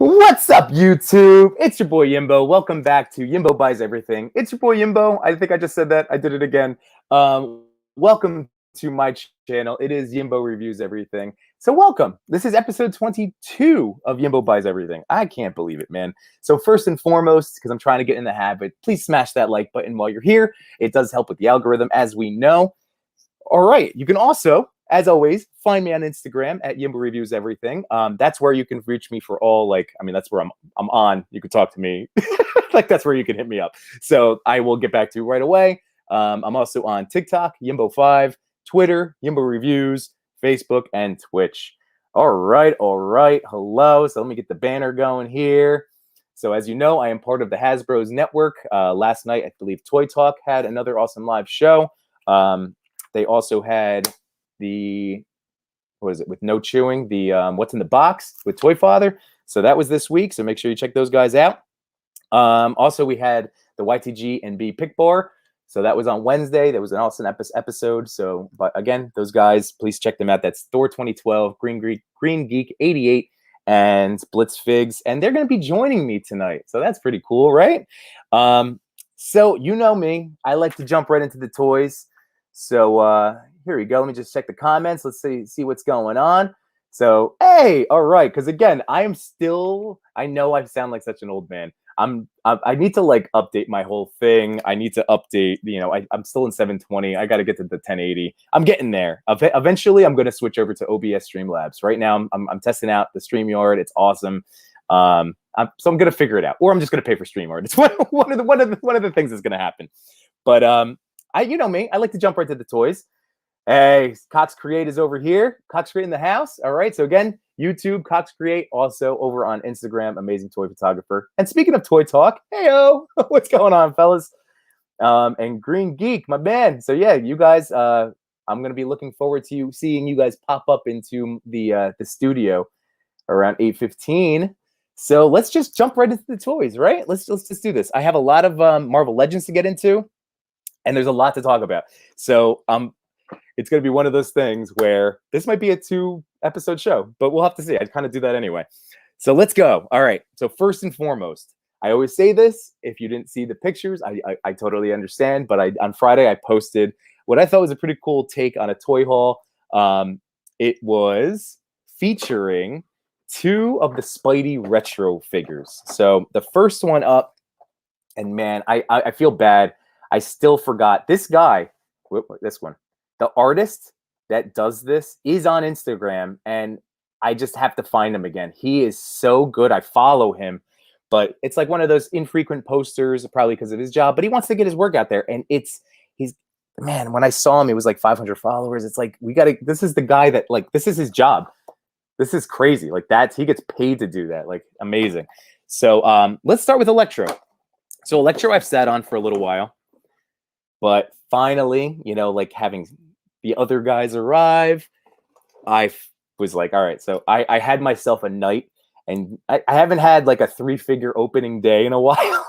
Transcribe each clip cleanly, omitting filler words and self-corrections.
What's up, YouTube? It's your boy Yimbo. Welcome back to Yimbo Buys Everything. It's your boy Yimbo. I think I just said that. I did it again. Welcome to my channel. It is Yimbo Reviews Everything. So welcome. This is episode 22 of Yimbo Buys Everything. I can't believe it, man. So first and foremost, because I'm trying to get in the habit, please smash that like button while you're here. It does help with the algorithm, as we know. All right. You can also, as always, find me on Instagram at Yimbo Reviews Everything. That's where you can reach me for all, that's where I'm on. You can talk to me. That's where you can hit me up. So I will get back to you right away. I'm also on TikTok, Yimbo5, Twitter, Yimbo Reviews, Facebook, and Twitch. All right. Hello. So let me get the banner going here. So as you know, I am part of the Hasbro's network. Last night, I believe Toy Talk had another awesome live show. They also had with No Chewing, What's in the Box with Toy Father. So that was this week. So make sure you check those guys out. Also, we had the YTG and B Pick Bar. So that was on Wednesday. That was an awesome episode. So, but again, those guys, please check them out. That's Thor 2012, Green Geek 88, and Blitz Figs. And they're going to be joining me tonight. So that's pretty cool, right? So you know me. I like to jump right into the toys. So here we go. Let me just check the comments. Let's see what's going on. So, hey, all right. Because again, I know I sound like such an old man. I need to update my whole thing. I need to update, I'm still in 720. I got to get to the 1080. I'm getting there. Eventually, I'm going to switch over to OBS Streamlabs. Right now, I'm testing out the StreamYard. It's awesome. So I'm going to figure it out, or I'm just going to pay for StreamYard. It's one of the things that's going to happen. But you know me, I like to jump right to the toys. Hey, Cox Create is over here. Cox Create in the house. All right. So again, YouTube, Cox Create, also over on Instagram, amazing toy photographer. And speaking of Toy Talk, hey-o, what's going on, fellas? And Green Geek, my man. So yeah, you guys, I'm going to be looking forward to seeing you guys pop up into the studio around 8:15. So let's just jump right into the toys, right? Let's just do this. I have a lot of Marvel Legends to get into. And there's a lot to talk about. So it's going to be one of those things where this might be a 2-episode show, but we'll have to see. I kind of do that anyway. So let's go. All right. So first and foremost, I always say this. If you didn't see the pictures, I totally understand. But on Friday, I posted what I thought was a pretty cool take on a toy haul. It was featuring 2 of the Spidey retro figures. So the first one up, and man, I feel bad. I still forgot this guy, this one, the artist that does this is on Instagram, and I just have to find him again. He is so good. I follow him, but it's like one of those infrequent posters, probably because of his job, but he wants to get his work out there. And man, when I saw him, it was like 500 followers. It's like, this is the guy that this is his job. This is crazy. He gets paid to do that. Amazing. So let's start with Electro. So Electro I've sat on for a little while. But finally, having the other guys arrive, I was like, all right. So I had myself a night, and I haven't had a 3-figure opening day in a while,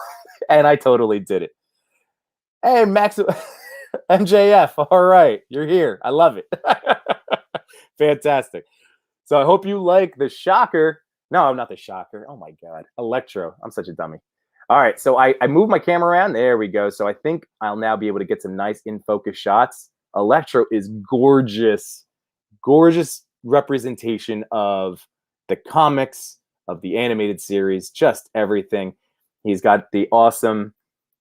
and I totally did it. Hey, Max, MJF, all right, you're here. I love it. Fantastic. So I hope you like the Shocker. No, not the Shocker. Oh, my God. Electro. I'm such a dummy. All right, so I moved my camera around. There we go. So I think I'll now be able to get some nice in-focus shots. Electro is gorgeous, gorgeous representation of the comics, of the animated series, just everything. He's got the awesome,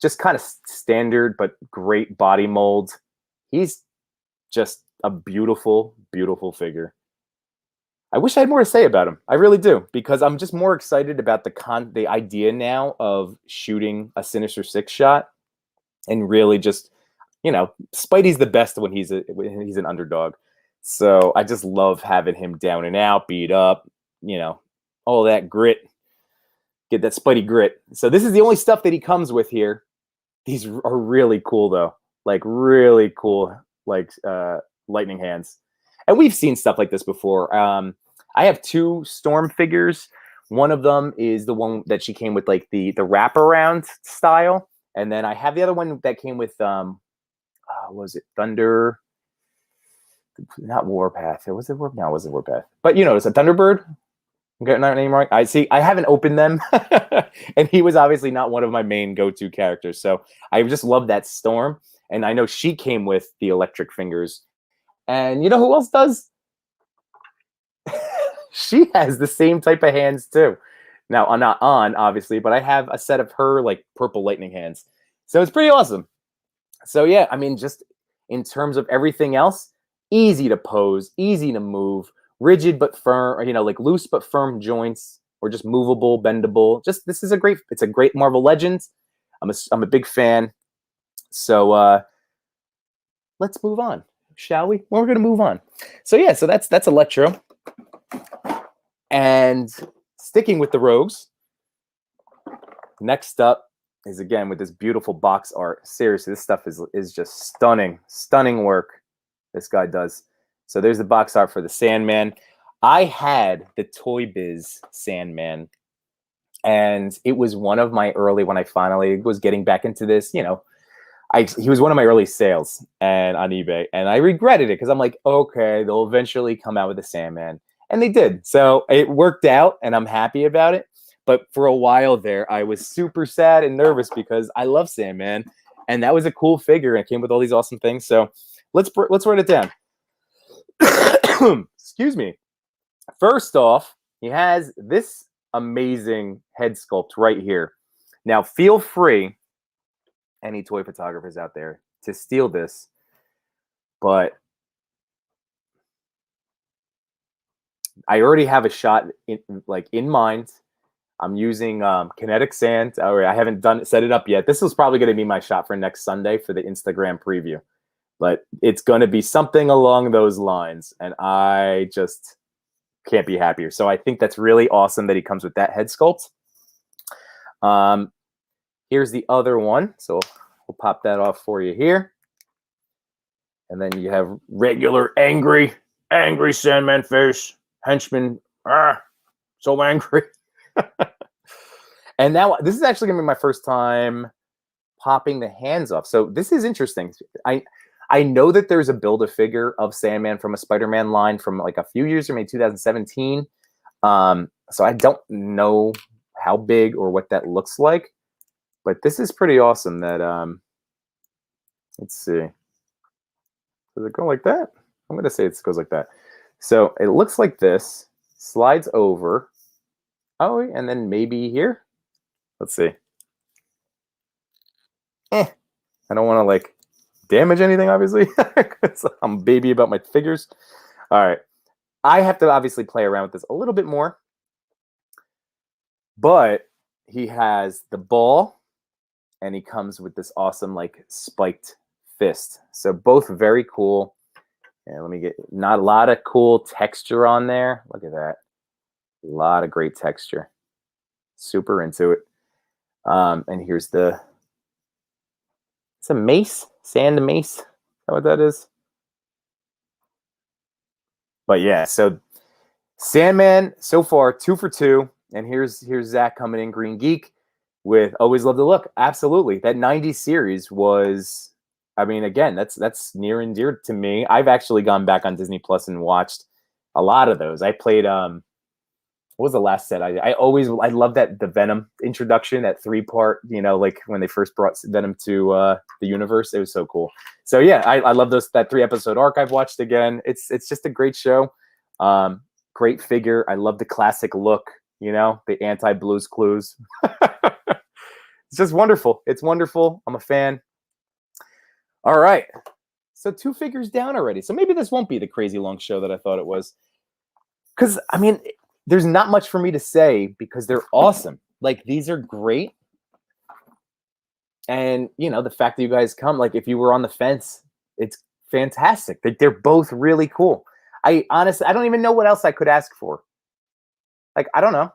just kind of standard but great body mold. He's just a beautiful, beautiful figure. I wish I had more to say about him. I really do, because I'm just more excited about the idea now of shooting a Sinister Six shot, and really just, Spidey's the best when he's an underdog. So I just love having him down and out, beat up, all that grit, get that Spidey grit. So this is the only stuff that he comes with here. These are really cool though, really cool, lightning hands. And we've seen stuff like this before. I have 2 Storm figures. One of them is the one that she came with, the wraparound style. And then I have the other one that came with, was it Thunder? Not Warpath. No, it wasn't Warpath. But it's a Thunderbird. I'm getting that name right. I see. I haven't opened them, and he was obviously not one of my main go-to characters. So I just love that Storm, and I know she came with the electric fingers. And you know who else does? She has the same type of hands too. Now I'm not on, obviously, but I have a set of her like purple lightning hands. So it's pretty awesome. So yeah, I mean, just in terms of everything else, easy to pose, easy to move, rigid but firm, or, like loose but firm joints, or just movable, bendable. Just it's a great Marvel Legends. I'm a big fan. So let's move on, shall we? Well, we're gonna move on. So yeah, so that's Electro. And sticking with the Rogues, next up is again with this beautiful box art. Seriously, this stuff is just stunning work this guy does. So there's the box art for the Sandman. I had the Toy Biz Sandman, and it was one of my early, when I finally was getting back into this, he was one of my early sales and on eBay, and I regretted it because I'm like, okay, they'll eventually come out with the Sandman. And they did. So it worked out, and I'm happy about it. But for a while there, I was super sad and nervous because I love Sandman, and that was a cool figure, and it came with all these awesome things. So let's write it down. Excuse me. First off, he has this amazing head sculpt right here. Now, feel free, any toy photographers out there, to steal this, but I already have a shot in mind. I'm using kinetic sand. I haven't set it up yet. This is probably going to be my shot for next Sunday for the Instagram preview, but it's going to be something along those lines, and I just can't be happier. So I think that's really awesome that he comes with that head sculpt. Here's the other one. So we'll pop that off for you here. And then you have regular angry Sandman face. Henchman, so angry. And now this is actually going to be my first time popping the hands off. So this is interesting. I know that there's a Build-A-Figure of Sandman from a Spider-Man line from like a few years, or maybe 2017. So I don't know how big or what that looks like, but this is pretty awesome that, let's see. Does it go like that? I'm going to say it goes like that. So it looks like this, slides over. Oh, and then maybe here. Let's see. I don't want to like damage anything, obviously, because I'm a baby about my figures. All right. I have to obviously play around with this a little bit more. But he has the ball, and he comes with this awesome like spiked fist. So both very cool. And let me get not a lot of cool texture on there. Look at that. A lot of great texture. Super into it. And here's it's a mace, sand mace. Is that what that is? But yeah, so Sandman so far 2 for 2. And here's Zach coming in, Green Geek, with Always Love to Look. Absolutely. That 90s series was, I mean, again, that's near and dear to me. I've actually gone back on Disney Plus and watched a lot of those. I played what was the last set? I love the Venom introduction, that 3-part, like when they first brought Venom to the universe. It was so cool. So yeah, I love that 3-episode arc I've watched again. It's just a great show. Great figure. I love the classic look, the anti-Blues Clues. It's just wonderful. It's wonderful. I'm a fan. All right. So 2 figures down already. So maybe this won't be the crazy long show that I thought it was. Because, I mean, there's not much for me to say because they're awesome. Like, these are great. And, the fact that you guys come, like, if you were on the fence, it's fantastic. They're both really cool. I honestly, I don't even know what else I could ask for. Like, I don't know.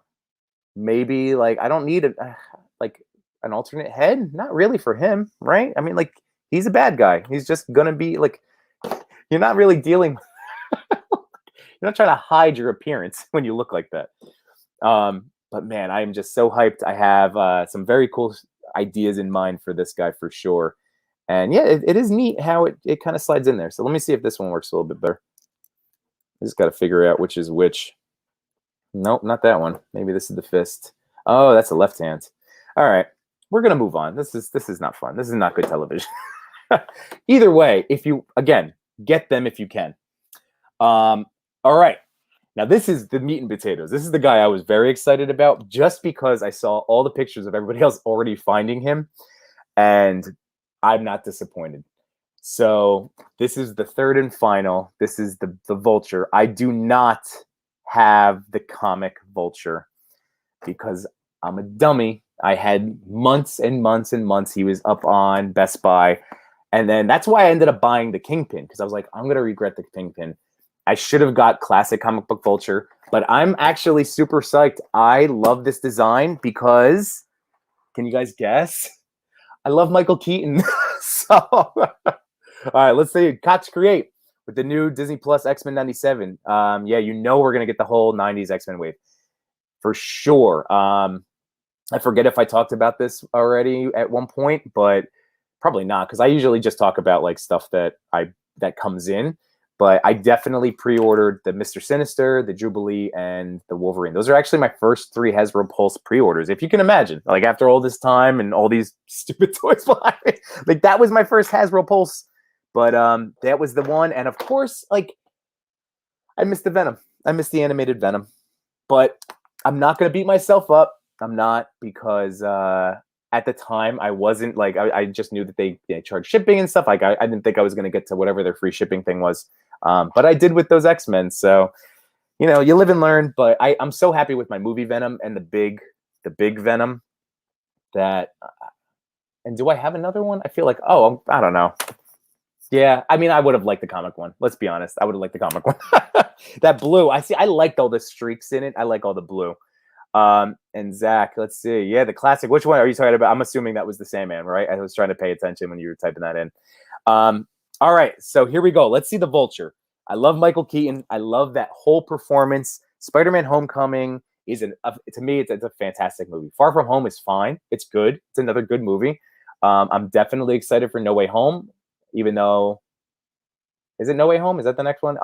Maybe, like, I don't need an alternate head. Not really for him, right? I mean, like, he's a bad guy. He's just going to be, like, you're not really dealing you're not trying to hide your appearance when you look like that. But man, I am just so hyped. I have some very cool ideas in mind for this guy for sure. And yeah, it is neat how it kind of slides in there. So let me see if this one works a little bit better. I just got to figure out which is which. Nope, not that one. Maybe this is the fist. Oh, that's the left hand. All right, we're gonna move on. This is not fun. This is not good television. Either way, if you again get them if you can. All right. Now this is the meat and potatoes. This is the guy I was very excited about just because I saw all the pictures of everybody else already finding him, and I'm not disappointed. So this is the third and final. This is the Vulture. I do not have the comic Vulture because I'm a dummy. I had months and months and months. He was up on Best Buy. And then that's why I ended up buying the Kingpin because I was like, I'm going to regret the Kingpin. I should have got classic comic book Vulture, but I'm actually super psyched. I love this design because, can you guys guess? I love Michael Keaton. So, all right, let's say Koch Create with the new Disney Plus X-Men 97. Yeah, you know we're going to get the whole 90s X-Men wave for sure. I forget if I talked about this already at one point, but probably not because I usually just talk about like stuff that comes in. But I definitely pre-ordered the Mr. Sinister, the Jubilee, and the Wolverine. Those are actually my first 3 Hasbro Pulse pre-orders. If you can imagine, like after all this time and all these stupid toys behind me, like that was my first Hasbro Pulse. But that was the one. And of course, like I missed the Venom. I missed the animated Venom. But I'm not going to beat myself up. I'm not because at the time I wasn't like, I just knew that they charged shipping and stuff. Like I didn't think I was going to get to whatever their free shipping thing was. But I did with those X-Men. So, you know, you live and learn. But I'm so happy with my movie Venom and the big Venom that. And do I have another one? I feel like, I don't know. Yeah, I mean, I would have liked the comic one. Let's be honest. I would have liked the comic one. That blue. I liked all the streaks in it. I like all the blue. And Zach, let's see. Yeah, the classic. Which one are you talking about? I'm assuming that was the Sandman, right? I was trying to pay attention when you were typing that in. All right, so here we go. Let's see the Vulture. I love Michael Keaton. I love that whole performance. Spider-Man: Homecoming is to me, it's a fantastic movie. Far From Home is fine. It's good. It's another good movie. I'm definitely excited for No Way Home, even though, is it No Way Home? Is that the next one?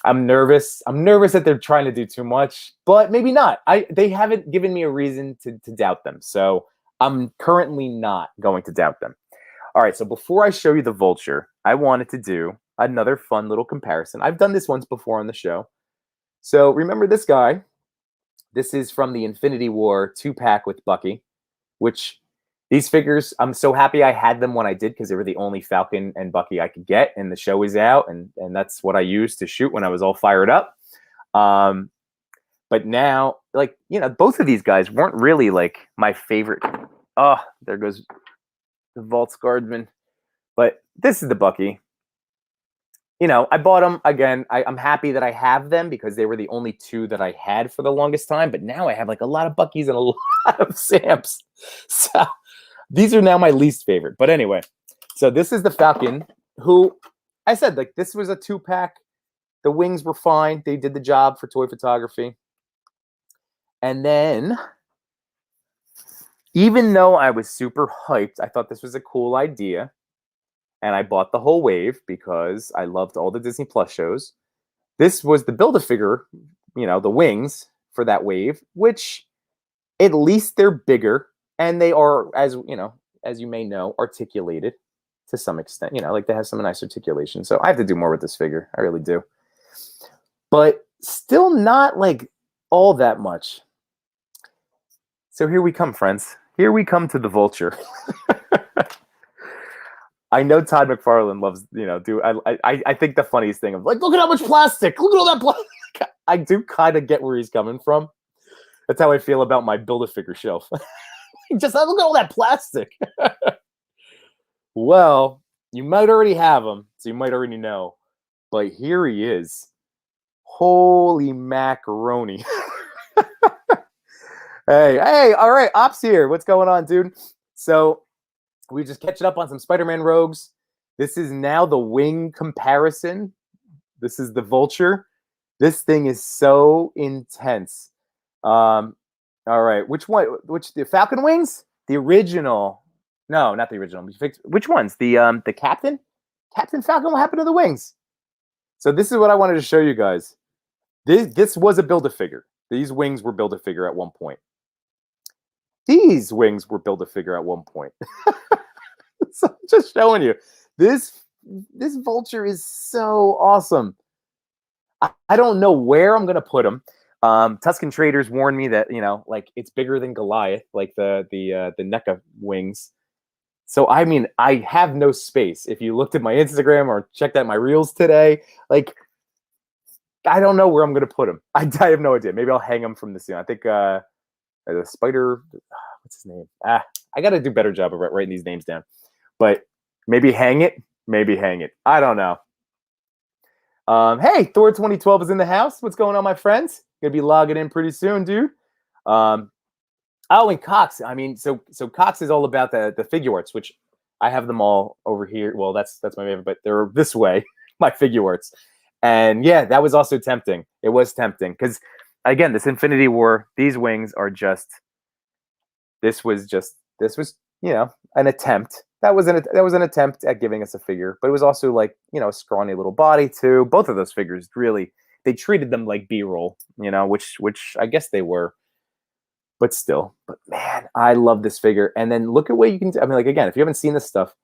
I'm nervous. I'm nervous that they're trying to do too much, but maybe not. They haven't given me a reason to doubt them. So I'm currently not going to doubt them. All right, so before I show you the Vulture, I wanted to do another fun little comparison. I've done this once before on the show. So remember this guy? This is from the Infinity War 2-pack with Bucky, which these figures, I'm so happy I had them when I did because they were the only Falcon and Bucky I could get, and the show is out, and that's what I used to shoot when I was all fired up. But now, like, you know, both of these guys weren't really like my favorite. Oh, there goes the Vault's Guardsman. But this is the Bucky. You know, I bought them again. I'm happy that I have them because they were the only 2 that I had for the longest time. But now I have like a lot of Buckies and a lot of Sams. So these are now my least favorite. But anyway, so this is the Falcon, who I said, like, this was a 2-pack. The wings were fine. They did the job for toy photography. And then, even though I was super hyped, I thought this was a cool idea. And I bought the whole wave because I loved all the Disney Plus shows. This was the Build-A-Figure, you know, the wings for that wave, which at least they're bigger. And they are, as you know, as you may know, articulated to some extent. You know, like they have some nice articulation. So I have to do more with this figure. I really do. But still not like all that much. So here we come, friends. Here we come to the Vulture. I know Todd McFarlane loves, you know, I think the funniest thing of like, look at how much plastic. Look at all that plastic. I do kind of get where he's coming from. That's how I feel about my Build-A-Figure shelf. Just look at all that plastic. Well, you might already have him, so you might already know. But here he is. Holy macaroni. Hey, all right, Ops here. What's going on, dude? So we just catching up on some Spider-Man rogues. This is now the wing comparison. This is the Vulture. This thing is so intense. All right, which one? Which the Falcon wings? The original? No, not the original. Which ones? The Captain? Captain Falcon. What happened to the wings? So this is what I wanted to show you guys. This was a Build-A-Figure. These wings were Build-A-Figure at one point. These wings were Build-A-Figure at one point. So I'm just showing you. This Vulture is so awesome. I don't know where I'm gonna put him. Tuscan Traders warned me that, you know, like it's bigger than Goliath, like the NECA wings. So I mean, I have no space. If you looked at my Instagram or checked out my reels today, like I don't know where I'm gonna put him. I have no idea. Maybe I'll hang him from the ceiling. I think the spider, what's his name? I got to do a better job of writing these names down. But maybe hang it. Maybe hang it. I don't know. Hey, Thor 2012 is in the house. What's going on, my friends? Gonna be logging in pretty soon, dude. Oh, and Cox. I mean, so Cox is all about the figure arts, which I have them all over here. Well, that's my favorite, but they're this way, my figure arts. And yeah, that was also tempting. It was tempting because, again, this Infinity War, these wings are just. This was you know, an attempt. That was an attempt at giving us a figure, but it was also like, you know, a scrawny little body too. Both of those figures really, they treated them like B-roll, you know, which I guess they were, but still. But man, I love this figure. And then look at what you can do. I mean, like, again, if you haven't seen this stuff,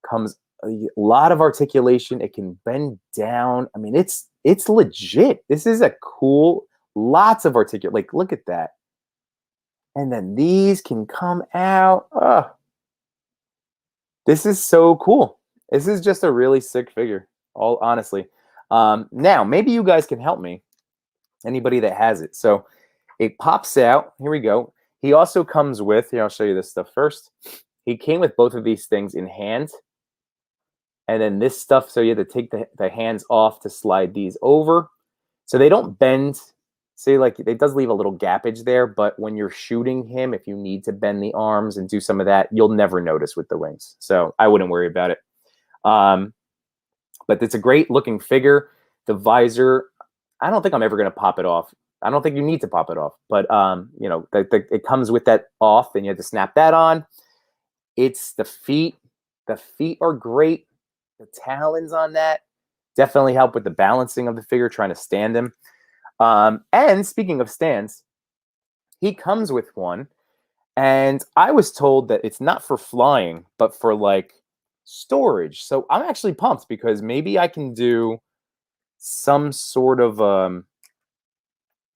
comes a lot of articulation. It can bend down. I mean, it's legit. This is a cool, lots of articulation. Like, look at that. And then these can come out. Oh, this is so cool. This is just a really sick figure, all honestly. Now, maybe you guys can help me. Anybody that has it. So it pops out. Here we go. He also comes with, here, I'll show you this stuff first. He came with both of these things in hand. And then this stuff, so you have to take the hands off to slide these over. So they don't bend. See, like, it does leave a little gappage there, but when you're shooting him, if you need to bend the arms and do some of that, you'll never notice with the wings. So I wouldn't worry about it. But it's a great looking figure. The visor, I don't think I'm ever going to pop it off. I don't think you need to pop it off, but you know, it comes with that off, and you have to snap that on. It's the feet. The feet are great. The talons on that definitely help with the balancing of the figure, trying to stand him. And speaking of stands, he comes with one, and I was told that it's not for flying, but for like storage. So I'm actually pumped because maybe I can do some sort of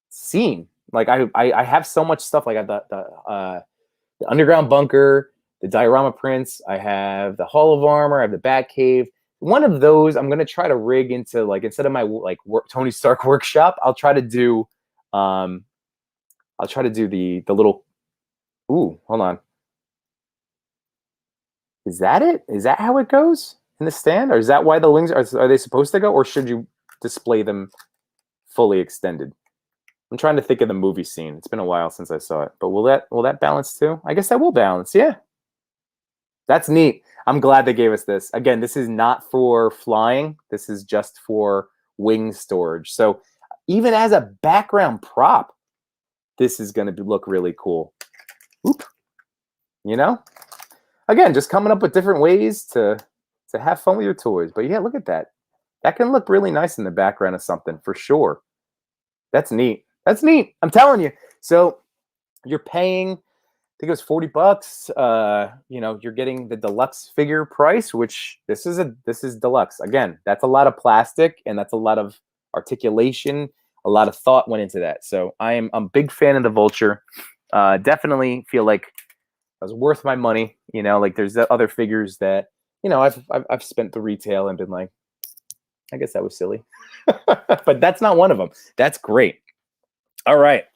scene. Like I have so much stuff. Like I have the underground bunker, the diorama prints. I have the Hall of Armor. I have the Batcave. One of those I'm gonna try to rig into, like, instead of my Tony Stark workshop, I'll try to do the little. Ooh, hold on. Is that it? Is that how it goes in the stand, or is that why the wings are they supposed to go, or should you display them fully extended? I'm trying to think of the movie scene. It's been a while since I saw it, but will that balance too? I guess that will balance. Yeah, that's neat. I'm glad they gave us this. Again, this is not for flying. This is just for wing storage. So even as a background prop, this is going to look really cool. Oop. You know? Again, just coming up with different ways to have fun with your toys. But yeah, look at that. That can look really nice in the background of something, for sure. That's neat. That's neat. I'm telling you. So you're paying, I think it was $40. You know, you're getting the deluxe figure price, which this is deluxe. Again, that's a lot of plastic, and that's a lot of articulation. A lot of thought went into that. So I'm a big fan of the Vulture. Definitely feel like it was worth my money. You know, like there's other figures that, you know, I've spent the retail and been like, I guess that was silly. But that's not one of them. That's great. All right.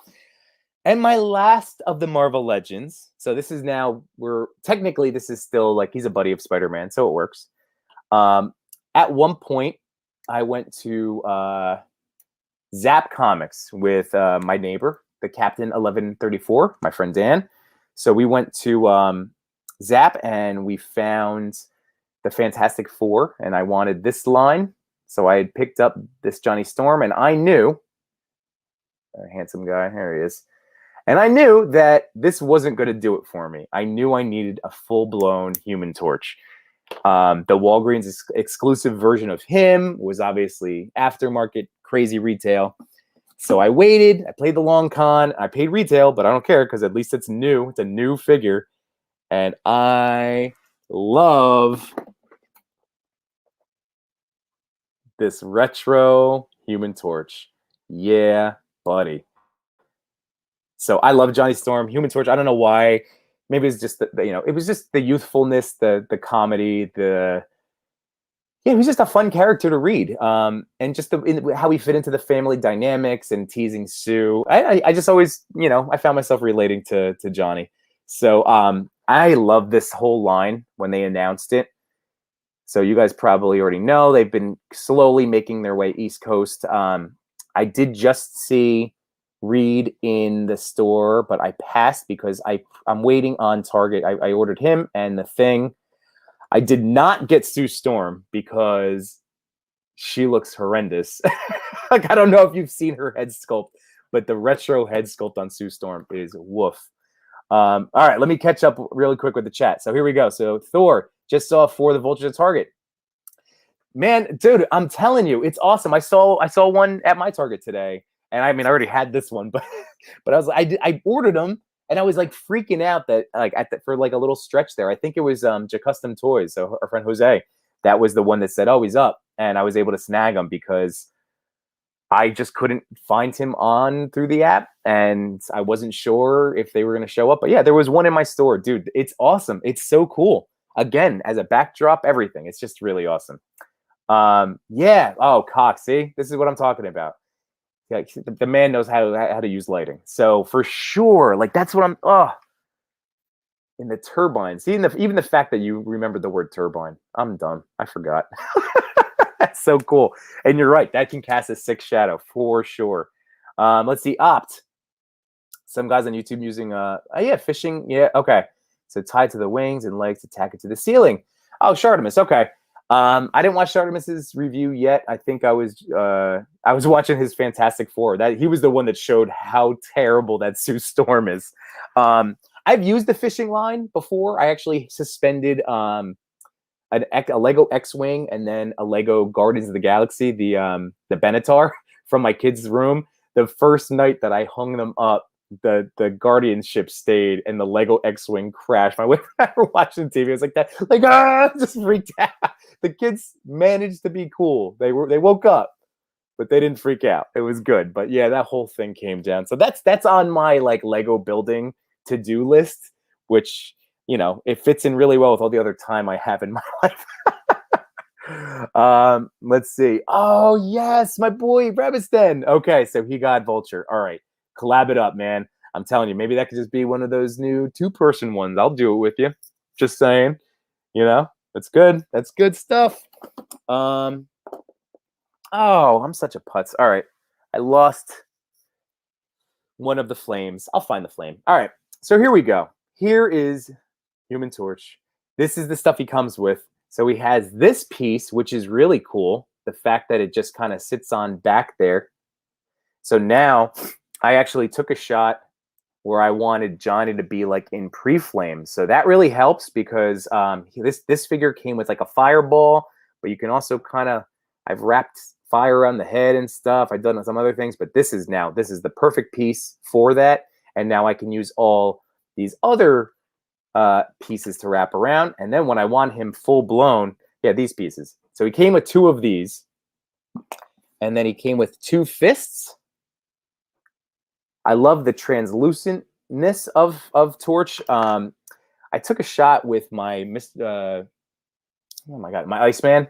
And my last of the Marvel Legends. So this is now, this is still like, he's a buddy of Spider-Man, so it works. At one point, I went to Zap Comics with my neighbor, the Captain 1134, my friend Dan. So we went to Zap, and we found the Fantastic Four, and I wanted this line. So I had picked up this Johnny Storm, and I knew, a handsome guy, here he is. And I knew that this wasn't going to do it for me. I knew I needed a full-blown Human Torch. The Walgreens exclusive version of him was obviously aftermarket, crazy retail. So I waited. I played the long con. I paid retail, but I don't care because at least it's new. It's a new figure. And I love this retro Human Torch. Yeah, buddy. So I love Johnny Storm, Human Torch. I don't know why. Maybe it's just it was just the youthfulness, the comedy, he was just a fun character to read, and just how he fit into the family dynamics and teasing Sue. I just always, I found myself relating to Johnny. So I love this whole line when they announced it. So you guys probably already know they've been slowly making their way East Coast. I did just see Reed in the store, but I passed because I'm waiting on Target. I ordered him and the Thing. I did not get Sue Storm because she looks horrendous. Like, I don't know if you've seen her head sculpt, but the retro head sculpt on Sue Storm is woof. All right, let me catch up really quick with the chat. So here we go. So Thor just saw For the Vulture at Target. Man, dude, I'm telling you, it's awesome. I saw one at my Target today, and I mean, I already had this one, but I ordered them, and I was like freaking out that for like a little stretch there. I think it was Custom Toys, so our friend Jose, that was the one that said, "Oh, he's up," and I was able to snag him because I just couldn't find him on through the app, and I wasn't sure if they were going to show up. But yeah, there was one in my store, dude. It's awesome. It's so cool. Again, as a backdrop, everything. It's just really awesome. Yeah. Oh, Cox. See, this is what I'm talking about. Yeah, the man knows how to use lighting. So for sure, like that's what I'm. Oh, in the turbine. See, even the fact that you remembered the word turbine, I'm done. I forgot. That's so cool. And you're right. That can cast a 6 shadow for sure. Let's see. Opt. Some guys on YouTube using fishing. Yeah. Okay. So tied to the wings and legs, attack it to the ceiling. Oh, Shartimus. Okay. I didn't watch Shartimus's review yet. I think I was watching his Fantastic Four. That he was the one that showed how terrible that Sue Storm is. I've used the fishing line before. I actually suspended a Lego X-Wing and then a Lego Guardians of the Galaxy, the Benatar from my kids' room. The first night that I hung them up, the Guardian ship stayed and the Lego X-Wing crashed. My wife and I were watching TV. I was like that, just freaked out. The kids managed to be cool. They woke up, but they didn't freak out. It was good. But yeah, that whole thing came down. So that's on my like Lego building to-do list, which it fits in really well with all the other time I have in my life. Let's see. Oh yes, my boy Rebiston. Okay, so he got Vulture. All right. Collab it up, man. I'm telling you, maybe that could just be one of those new 2-person ones. I'll do it with you. Just saying. That's good. That's good stuff. Oh, I'm such a putz. All right. I lost one of the flames. I'll find the flame. All right. So here we go. Here is Human Torch. This is the stuff he comes with. So he has this piece, which is really cool. The fact that it just kind of sits on back there. So now I actually took a shot where I wanted Johnny to be like in pre-flame. So that really helps because this figure came with like a fireball, but you can also I've wrapped fire around the head and stuff. I've done some other things, but this is the perfect piece for that. And now I can use all these other pieces to wrap around. And then when I want him full blown, these pieces. So he came with 2 of these, and then he came with 2 fists. I love the translucentness of Torch. I took a shot with my my Iceman,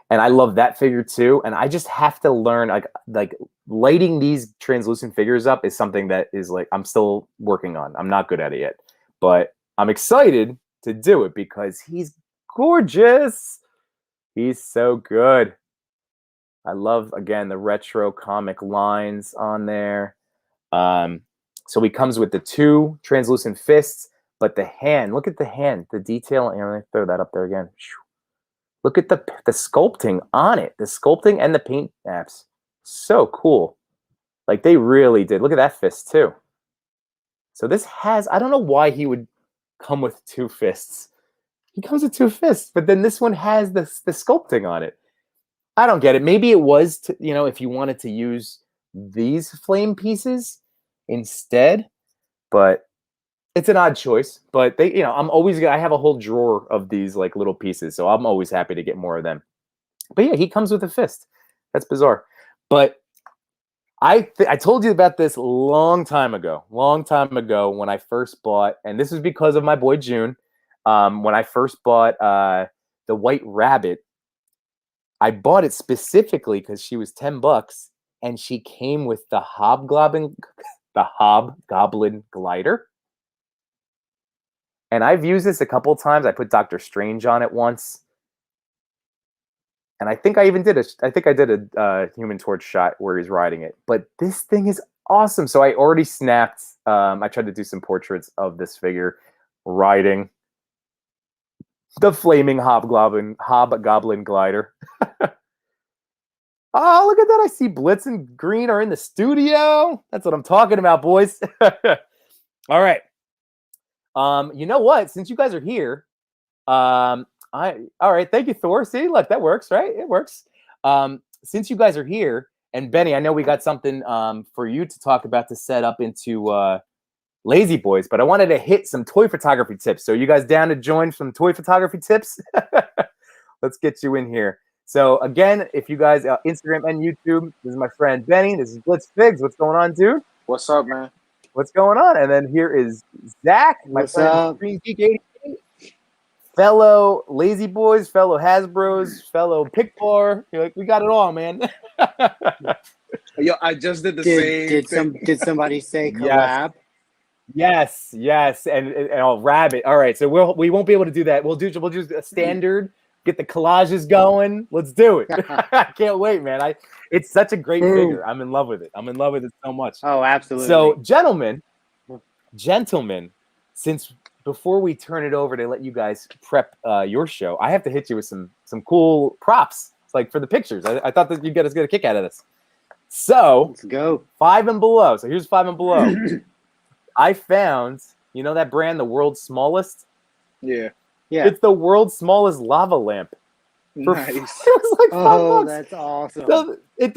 and I love that figure too. And I just have to learn like lighting these translucent figures up is something that is like I'm still working on. I'm not good at it yet, but I'm excited to do it because he's gorgeous. He's so good. I love again the retro comic lines on there. So he comes with the 2 translucent fists, but the hand, look at the hand, the detail. Let me throw that up there again. Look at the sculpting on it, the sculpting and the paint apps. So cool. Like they really did. Look at that fist too. So this has, I don't know why he would come with 2 fists. He comes with 2 fists, but then this one has the sculpting on it. I don't get it. Maybe it was, if you wanted to use these flame pieces instead, but it's an odd choice. But they, I'm always I have a whole drawer of these like little pieces, so I'm always happy to get more of them. But yeah, he comes with a fist. That's bizarre. But I told you about this long time ago when I first bought, and this was because of my boy June. When I first bought the White Rabbit, I bought it specifically because she was $10, and she came with the Hobgoblin glider. And I've used this a couple of times. I put Doctor Strange on it once. And I think I even did a Human Torch shot where he's riding it. But this thing is awesome. So I already snapped. I tried to do some portraits of this figure riding the flaming hobgoblin glider. Oh, look at that. I see Blitz and Green are in the studio. That's what I'm talking about, boys. All right. You know what? Since you guys are here, all right, thank you, Thor. See, look, that works, right? It works. Since you guys are here, and Benny, I know we got something for you to talk about to set up into Lazy Boys, but I wanted to hit some toy photography tips. So you guys down to join some toy photography tips? Let's get you in here. So again, if you guys Instagram and YouTube, this is my friend Benny. This is Blitz Figs. What's going on, dude? What's up, man? What's going on? And then here is Zach, my friend Green Geek 88, fellow Lazy Boys, fellow Hasbros, fellow Pickbar. You're like, we got it all, man. Yo, I just did the same thing. Did somebody say collab? Yes, and I'll Rabbit. All right, so we won't be able to do that. We'll do a standard. Get the collages going. Let's do it. I can't wait, man. It's such a great figure. I'm in love with it. I'm in love with it so much. Oh, absolutely. So, gentlemen, since before we turn it over to let you guys prep your show, I have to hit you with some cool props, like for the pictures. I thought that you guys get a kick out of this. So let's go. 5 and Below. So here's 5 and Below. I found, you know that brand, the world's smallest? Yeah. It's the world's smallest lava lamp. Nice. It was like $5. That's awesome. So it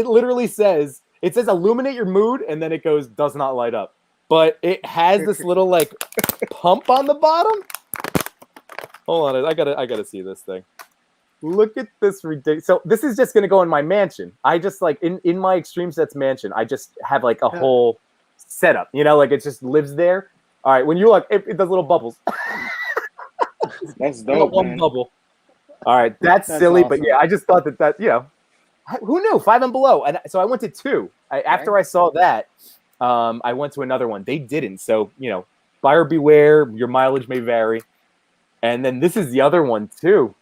literally says, illuminate your mood, and then it goes, does not light up. But it has this little like pump on the bottom. Hold on, I gotta see this thing. Look at this ridiculous. So this is just gonna go in my mansion. I just like in my Extreme Sets mansion, I just have like a whole setup. You know, like it just lives there. All right, when you look, it does little bubbles. That's dope, one man. bubble. All right, that's silly, awesome. but yeah, I just thought that who knew 5 and Below, and so I went to 2. After I saw that, I went to another one. They didn't, so buyer beware. Your mileage may vary. And then this is the other one too,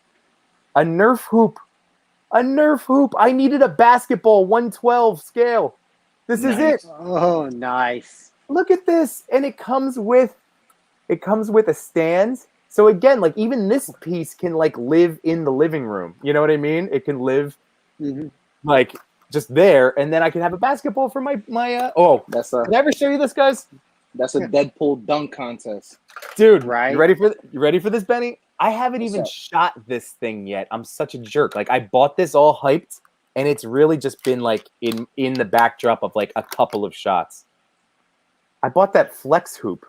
a Nerf hoop. I needed a basketball 112 scale. This is it. Oh, nice. Look at this, and it comes with a stand. So again, like even this piece can like live in the living room. You know what I mean? It can live like just there, and then I can have a basketball for my. Did I ever show you this, guys? That's a Deadpool dunk contest, dude. Right? You ready for this, Benny? I haven't even shot this thing yet. I'm such a jerk. Like I bought this all hyped, and it's really just been like in the backdrop of like a couple of shots. I bought that flex hoop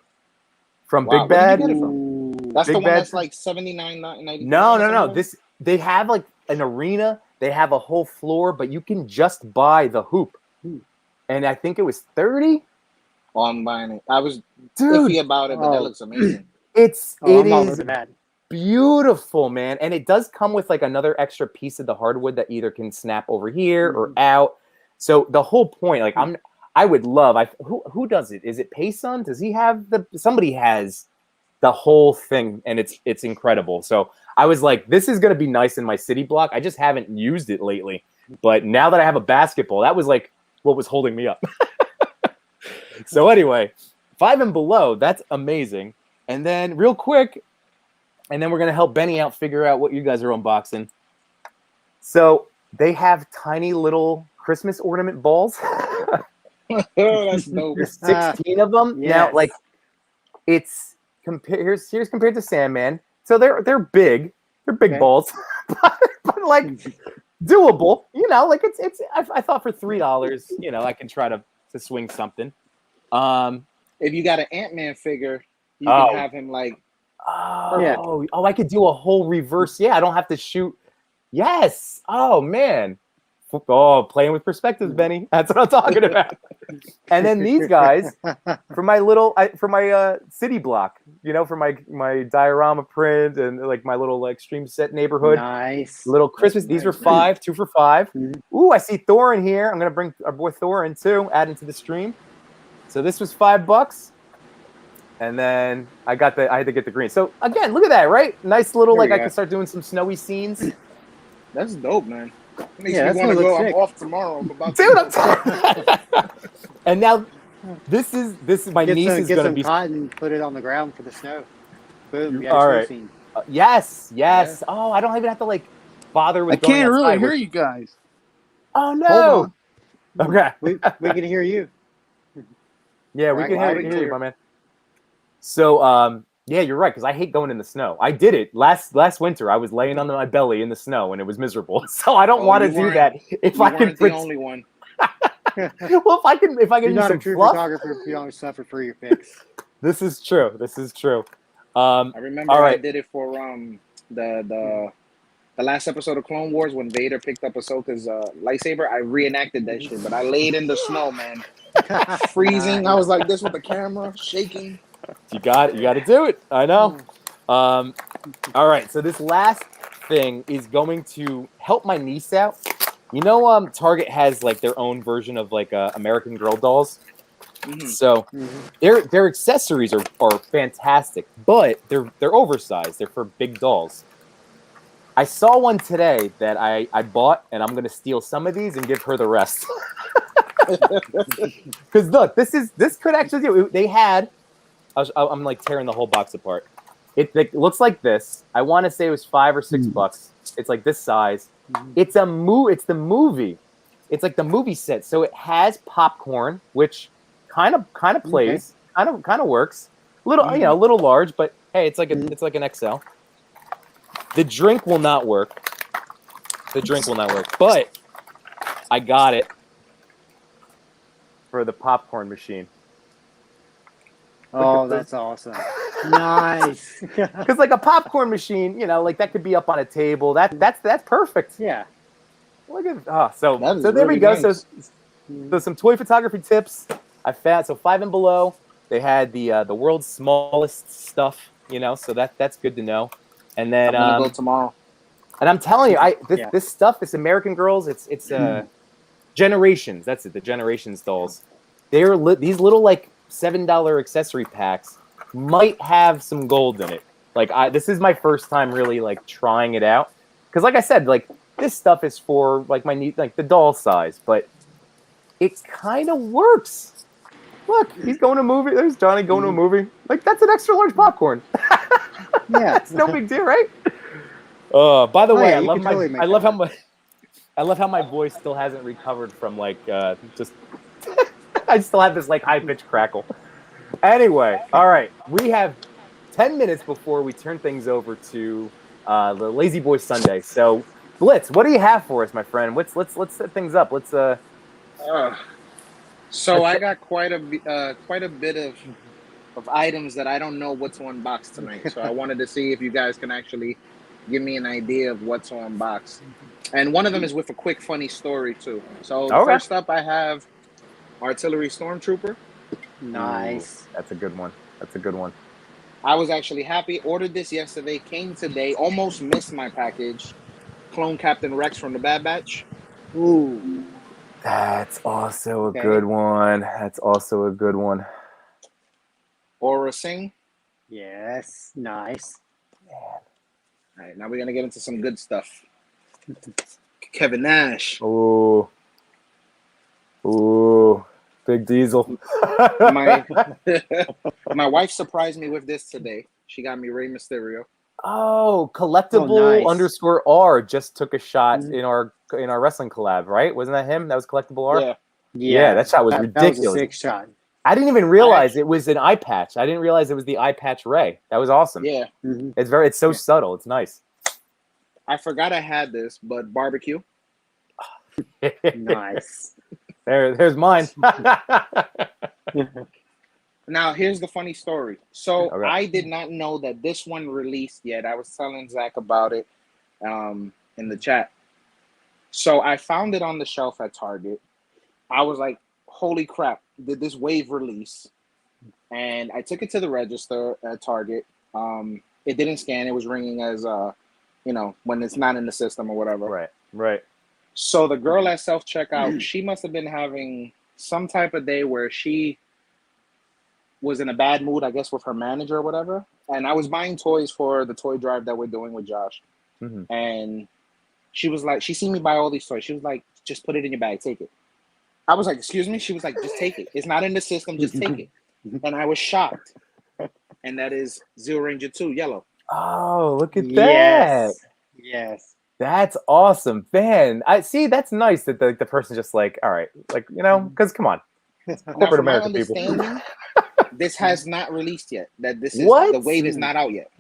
from Big Bad. Where did you get it from? That's Big the one Bad. That's like $79.99. No. They have like an arena. They have a whole floor, but you can just buy the hoop. And I think it was $30. Oh, I'm buying it. I was iffy about it, but that looks amazing. It is beautiful, man. And it does come with like another extra piece of the hardwood that either can snap over here or out. So the whole point, like I would love. Who does it? Is it Payson? Does he have somebody has the whole thing, and it's incredible. So I was like, this is gonna be nice in my city block. I just haven't used it lately, but now that I have a basketball, that was like what was holding me up. So anyway, 5 and Below, that's amazing. And then real quick, and then we're gonna help Benny out figure out what you guys are unboxing. So they have tiny little Christmas ornament balls. Oh, that's dope. There's 16 of them. Yes. Now, like here's compared to Sandman. So they're big. They're big balls. but like doable. You know, like it's. I thought for $3, you know, I can try to swing something. If you got an Ant-Man figure, you Oh. can have him like. Oh, I could do a whole reverse. Yeah, I don't have to shoot. Yes. Oh man. Oh, playing with perspectives, Benny. That's what I'm talking about. And then these guys for my city block, you know, for my diorama print and like my little extreme set neighborhood. Nice. Little Christmas. These are 5, 2 for $5. Ooh, I see Thor in here. I'm gonna bring our boy Thor in too, add into the stream. So this was $5. And then I had to get the green. So again, look at that, right? Nice little, like I could start doing some snowy scenes. That's dope, man. Makes Yeah, me that want to go. sick. I'm off tomorrow. Dude, I'm talking. And now this is my niece is get gonna some be cotton, put it on the ground for the snow. Boom, you got all a snow right. scene. Yes. Oh, I don't even have to like bother with. I can't going really outside, hear you guys. Oh no. Hold Okay. We can hear you. Yeah, we Right, can loud hear and you, clear. my man. So, yeah, you're right because I hate going in the snow. I did it last winter. I was laying on my belly in the snow and it was miserable. So I don't want to do that. If You I can, weren't the only one. well, if I can You're use not some a true fluff. photographer if you don't suffer for your pics. This is true. I remember all I right. did it for the last episode of Clone Wars when Vader picked up Ahsoka's lightsaber. I reenacted that shit, but I laid in the snow, man, freezing. I was like this with the camera shaking. You got to do it. I know. All right. So this last thing is going to help my niece out. You know, Target has like their own version of like American Girl dolls. Mhm. So their accessories are fantastic, but they're oversized. They're for big dolls. I saw one today that I bought, and I'm gonna steal some of these and give her the rest. Because look, this could actually do. They had. I'm like tearing the whole box apart. It looks like this. I want to say it was $5 or $6. It's like this size. It's the movie. It's like the movie set. So it has popcorn, which kind of plays, kind of works. Little, you know, a little large, but hey, it's like an XL. The drink will not work. But I got it for the popcorn machine. Oh, that's awesome. Nice. Because like a popcorn machine, you know, like that could be up on a table. That's perfect. Yeah. Look at so That is there we really go. nice. So some toy photography tips. I found 5 and below. They had the world's smallest stuff, you know, so that's good to know. And then I'm gonna go tomorrow. and I'm telling you, this stuff, this American Girls, it's Generations. That's it, the Generations dolls. They're these little like $7 accessory packs might have some gold in it. Like this is my first time really like trying it out. Because like I said, like this stuff is for like my niece, like the doll size, but it kind of works. Look, he's going to a movie. There's Johnny going to a movie. Like that's an extra large popcorn. Yeah. It's no big deal, right? By the way, yeah, I you love could totally make I love that how I love how my voice still hasn't recovered from like just I still have this like high pitched crackle. Anyway, all right, we have 10 minutes before we turn things over to the Lazy Boy Sunday. So Blitz, what do you have for us, my friend? Let's set things up. So I got quite a bit of items that I don't know what to unbox tonight. So I wanted to see if you guys can actually give me an idea of what to unbox. And one of them is with a quick funny story too. So first up, I have Artillery Stormtrooper. Nice. Ooh, that's a good one. I was actually happy. Ordered this yesterday. Came today. Almost missed my package. Clone Captain Rex from the Bad Batch. Ooh. That's also a good one. Aura Singh. Yes. Nice. All right, now we're gonna get into some good stuff. Kevin Nash. Ooh, Big Diesel. My wife surprised me with this today. She got me Rey Mysterio. Oh, collectible _R just took a shot in our wrestling collab, right? Wasn't that him? That was collectible R. Yeah, that shot was ridiculous. That was a sick shot. I didn't even realize it was an eye patch. I didn't realize it was the eye patch Ray. That was awesome. Yeah, it's so subtle. It's nice. I forgot I had this, but barbecue. Nice. There's mine. Now, here's the funny story. So Okay. I did not know that this one released yet. I was telling Zach about it in the chat. So I found it on the shelf at Target. I was like, holy crap, did this wave release? And I took it to the register at Target. It didn't scan. It was ringing as, when it's not in the system or whatever. Right. So the girl at self-checkout, she must have been having some type of day where she was in a bad mood, I guess, with her manager or whatever. And I was buying toys for the toy drive that we're doing with Josh. Mm-hmm. And she was like, she seen me buy all these toys. She was like, just put it in your bag, take it. I was like, excuse me? She was like, just take it. It's not in the system, just take it. And I was shocked. And that is Zero Ranger 2, yellow. Oh, look at that. Yes. That's awesome, man. I see. That's nice that the person just like, all right, like, because come on, corporate American people. This has not released yet. That this is What? The wave is not out yet.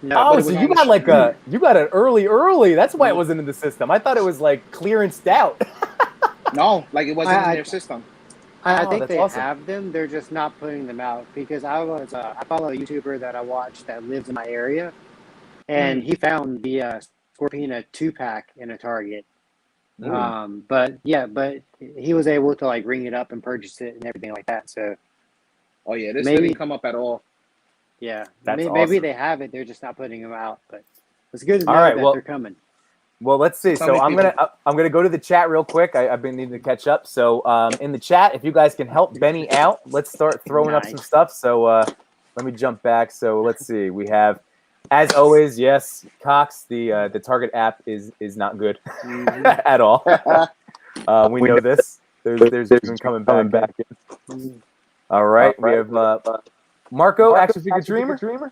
No, Oh, so you got like you got an early. That's why it wasn't in the system. I thought it was like clearanced out. No, like it wasn't in their system. I think that's they awesome. have them. They're just not putting them out because I follow a YouTuber that I watch that lives in my area, and he found the Scorpina 2-pack in a Target. But he was able to like ring it up and purchase it and everything like that. So, this didn't come up at all. Yeah, That's maybe awesome. they have it. They're just not putting them out. But it's good to know All right, that they're coming. Well, let's see. So I'm gonna go to the chat real quick. I've been needing to catch up. So in the chat, if you guys can help Benny out, let's start throwing up some stuff. So let me jump back. So let's see. We have, as always, yes, Cox. The Target app is not good at all. We know this. There's been coming back in. All right, we have Marco, Action Figure Dreamer.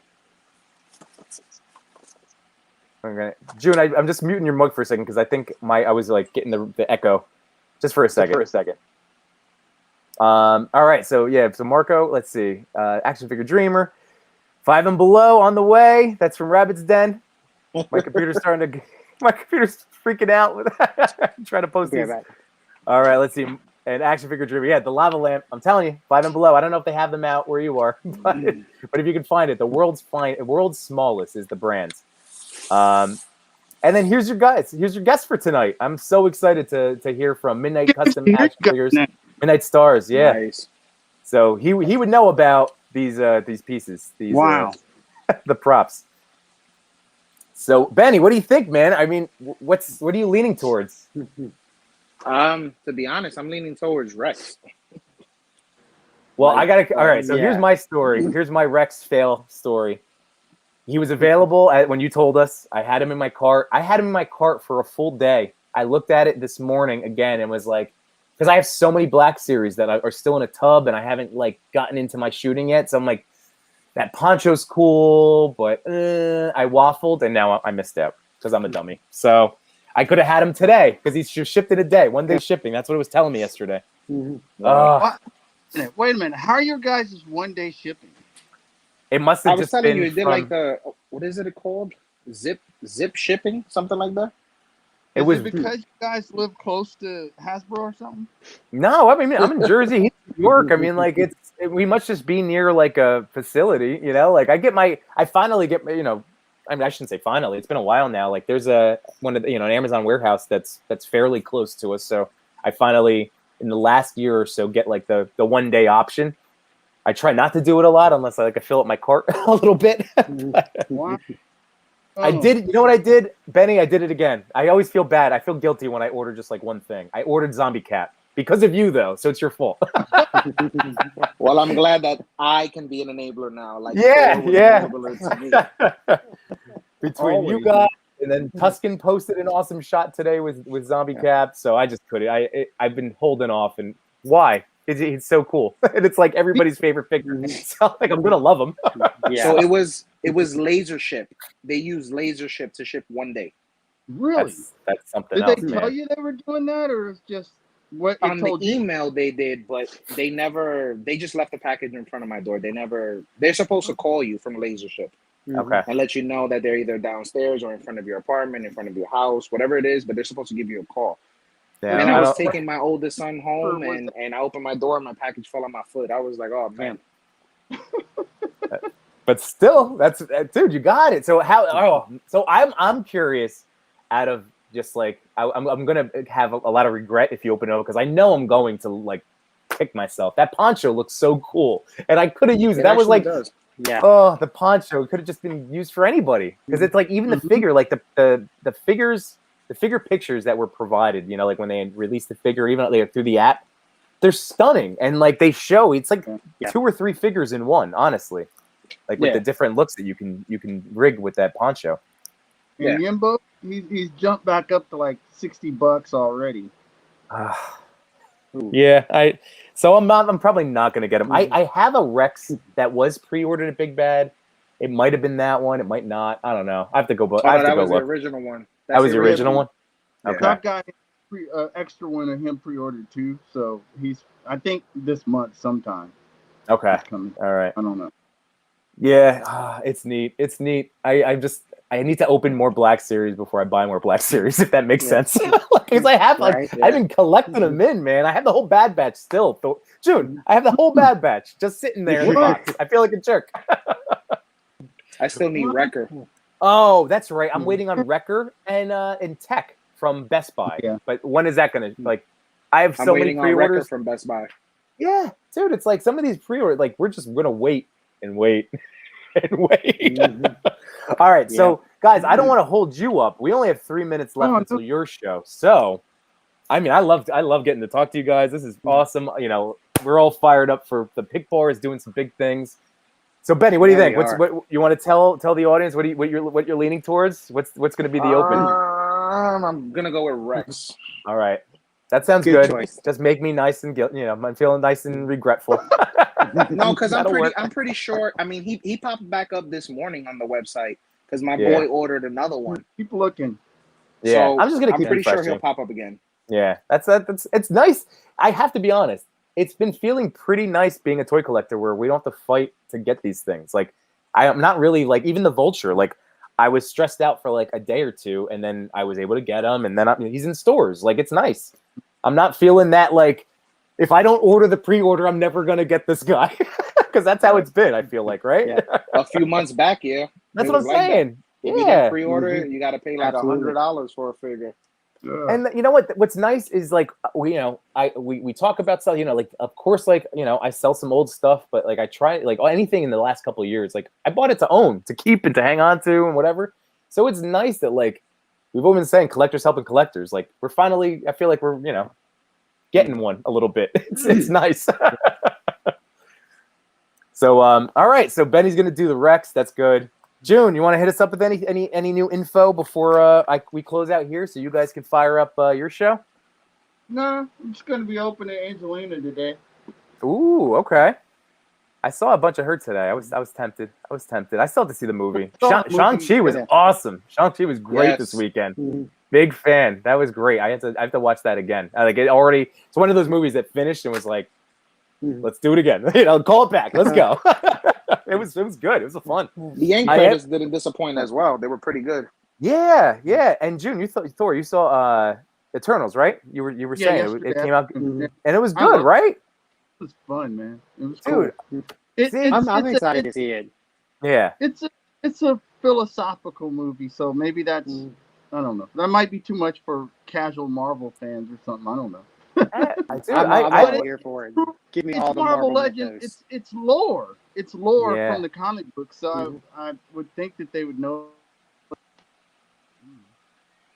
Okay, June, I'm just muting your mug for a second because I think I was like getting the echo, just for a second. All right, so Marco, let's see, Action Figure Dreamer, 5 and Below on the way. That's from Rabbit's Den. My computer's freaking out. Trying to post these. All right, let's see. And Action Figure Dreamer, the lava lamp. I'm telling you, 5 and Below. I don't know if they have them out where you are, but if you can find it, the world's smallest is the brand. And then here's your guys. Here's your guest for tonight. I'm so excited to hear from Midnight Custom Action Figures, Midnight Stars. Yeah. Nice. So he would know about these pieces. These the props. So Benny, what do you think, man? I mean, what are you leaning towards? To be honest, I'm leaning towards Rex. Well, all right. So here's my story. Here's my Rex fail story. He was available when you told us. I had him in my cart. I had him in my cart for a full day. I looked at it this morning again and was like, because I have so many Black Series that are still in a tub and I haven't like gotten into my shooting yet. So I'm like, that poncho's cool, but I waffled and now I missed out because I'm a dummy. So I could have had him today because he's shipped in a day, 1 day shipping. That's what it was telling me yesterday. Wait a minute. How are your guys' 1 day shipping? It must have just been. I was telling you, it did like the what is it called? Zip shipping, something like that. Is it because you guys live close to Hasbro or something? No, I mean I'm in Jersey, he's in New York. I mean, like we must just be near like a facility, Like I finally get I mean, I shouldn't say finally. It's been a while now. Like there's an Amazon warehouse that's fairly close to us. So I finally in the last year or so get like the 1 day option. I try not to do it a lot unless I fill up my cart a little bit. Wow. I did. You know what I did, Benny? I did it again. I always feel bad. I feel guilty when I order just like one thing. I ordered Zombie Cat because of you, though. So it's your fault. Well, I'm glad that I can be an enabler now. Like Between always. You guys and then Tuscan posted an awesome shot today with Zombie Cat. So I just couldn't. I've been holding off. And why? It's so cool, and it's like everybody's favorite figure. So like I'm gonna love him. So it was laser ship. They used laser ship to ship 1 day. Really? That's something Did else. they tell you they were doing that, or it's just what it on told the you? email they did, but they never. They just left the package in front of my door. They're supposed to call you from laser ship. Okay. And let you know that they're either downstairs or in front of your apartment, in front of your house, whatever it is. But they're supposed to give you a call. Yeah, And I was don't- taking my oldest son home, and I opened my door, and my package fell on my foot. I was like, oh man. but still, that's dude, you got it. So how? Oh, so I'm curious. Out of just like I'm gonna have a lot of regret if you open it up because I know I'm going to like kick myself. That poncho looks so cool, and I could have used it. That was like, does. Yeah. oh, the poncho could have just been used for anybody because it's like even the figure, like the figures, the figure pictures that were provided. You know, like when they released the figure, even like through the app, they're stunning, and like they show it's like 2 or 3 figures in one. Honestly, like with the different looks that you can rig with that poncho. And Yimbo, he's jumped back up to like $60 already. Yeah, I'm probably not gonna get him. I have a Rex that was pre-ordered at Big Bad. It might have been that one. It might not. I don't know. I have to go. I have to that go was the look. original one. That was the original one. Yeah. Okay. I've got extra one of him pre-ordered too. So I think this month sometime. Okay. Coming. All right. I don't know. Yeah, it's neat. It's neat. I need to open more Black Series before I buy more Black Series, if that makes sense. Because I have I've been collecting them in, man. I have the whole Bad Batch still. June, I have the whole Bad Batch just sitting there in the box. I feel like a jerk. I still need Wrecker. Oh, that's right. I'm waiting on Wrecker and Tech from Best Buy. Yeah. But when is that gonna like? I have I'm so many waiting on Wrecker pre-orders from Best Buy. Yeah, dude, it's like some of these pre-orders, like we're just gonna wait and wait and wait. All right, so guys, I don't want to hold you up. We only have 3 minutes left until your show. So, I mean, I love getting to talk to you guys. This is awesome. You know, we're all fired up for the Pick Bar is doing some big things. So, Benny, what do you think? What you want to tell the audience? What you're leaning towards? What's going to be the open? I'm gonna go with Rex. All right. That sounds good. Choice. Just make me nice and guilty. You know, I'm feeling nice and regretful. No, because I'm pretty sure. I mean, he popped back up this morning on the website because my boy ordered another one. Keep looking. Yeah, so I'm just gonna. I'm pretty sure he'll pop up again. Yeah, that's it's nice. I have to be honest. It's been feeling pretty nice being a toy collector where we don't have to fight to get these things. Like, I'm not really like even the Vulture. Like, I was stressed out for like a day or two, and then I was able to get him, and then he's in stores. Like, it's nice. I'm not feeling that like if I don't order the pre-order, I'm never gonna get this guy because that's how it's been. I feel like, right? Yeah. A few months back, that's what I'm saying. If you get pre-order, you got to pay like $100 for a figure. Yeah. And you know what's nice is like we talk about stuff, you know, like of course, like, you know, I sell some old stuff, but like I try like anything in the last couple of years, like I bought it to own, to keep and to hang on to and whatever. So it's nice that like we've always been saying collectors helping collectors. Like we're finally, I feel like we're, you know, getting one a little bit. It's nice. So all right, so Benny's gonna do the Rex. That's good. June, you want to hit us up with any new info before we close out here, so you guys can fire up your show? No, I'm just going to be open to Angelina today. Ooh, okay. I saw a bunch of her today. I was tempted. I still have to see the movie. Shang-Chi was awesome. Shang-Chi was great this weekend. Mm-hmm. Big fan. That was great. I have to watch that again. Like it's one of those movies that finished and was like, let's do it again. You know, call it back. Let's go. It was good. It was fun. The end credits didn't disappoint as well. They were pretty good. Yeah. And June, you saw Eternals, right? You were saying it came out and it was good, right? It was fun, man. It was dude. Cool. I'm excited to see it. Yeah. It's a philosophical movie, so maybe that's I don't know. That might be too much for casual Marvel fans or something. I don't know. I'm here for it. Give me all the Marvel Legends. It's lore. It's lore from the comic book. So I would think that they would know.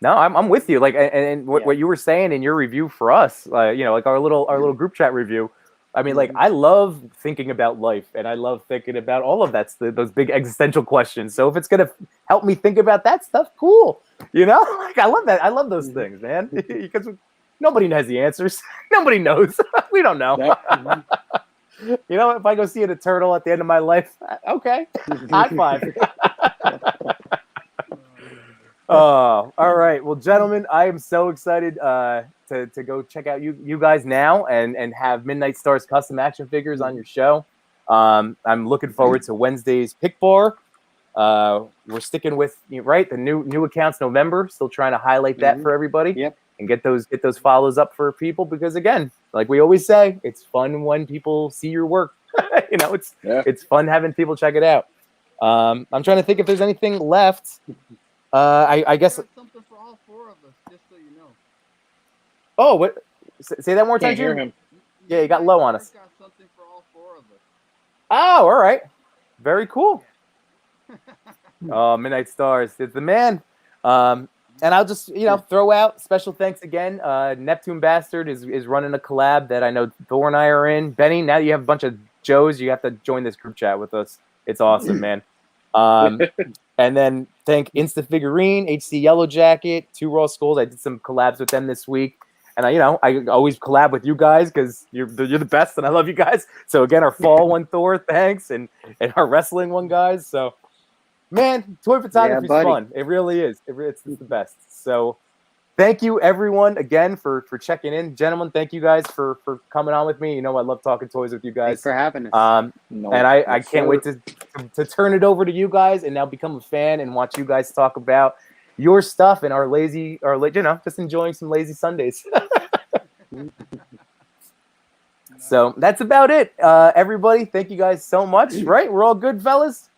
No, I'm with you. Like, and what you were saying in your review for us, you know, like our little group chat review. I mean, like, I love thinking about life, and I love thinking about all of that, those big existential questions. So if it's gonna help me think about that stuff, cool. You know, like I love that. I love those things, man, because nobody has the answers. Nobody knows. We don't know. Yep. You know, if I go see an Eternal at the end of my life, okay, high five. Oh, all right. Well, gentlemen, I am so excited to go check out you guys now and have Midnight Stars custom action figures on your show. I'm looking forward to Wednesday's Pick Bar. We're sticking with the new accounts November. Still trying to highlight that for everybody. Yep. and get those follows up for people, because again, like we always say, it's fun when people see your work. It's fun having people check it out. I'm trying to think if there's anything left. I guess something for all four of us, just so you know. Oh, what? Say that one more time, Can't hear Jim. him. Yeah, you got low on us. Got something for all four of us. Oh, all right. Very cool. Oh, Midnight Stars. It's the man. And I'll just, throw out special thanks again. Neptune Bastard is running a collab that I know Thor and I are in. Benny, now that you have a bunch of Joes, you have to join this group chat with us. It's awesome, man. And then thank Insta Figurine, HC Yellow Jacket, Two Raw Skulls. I did some collabs with them this week. And I always collab with you guys because you're the best, and I love you guys. So again, our fall one, Thor, thanks, and our wrestling one, guys. So, man, toy photography is fun. It really is. It's the best. So, thank you everyone again for checking in, gentlemen. Thank you guys for coming on with me. I love talking toys with you guys. Thanks for having us. And I can't wait to turn it over to you guys and now become a fan and watch you guys talk about your stuff and our just enjoying some lazy Sundays. So that's about it. Everybody, thank you guys so much. Right? We're all good, fellas?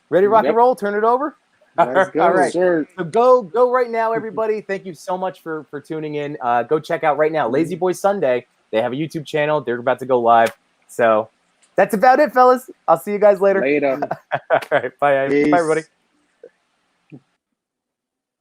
Ready to rock and roll? Turn it over? Let's go. All right. Sure. So go right now, everybody. Thank you so much for tuning in. Go check out right now Lazy Boy Sunday. They have a YouTube channel. They're about to go live. So that's about it, fellas. I'll see you guys later. Later. All right. Bye, everybody.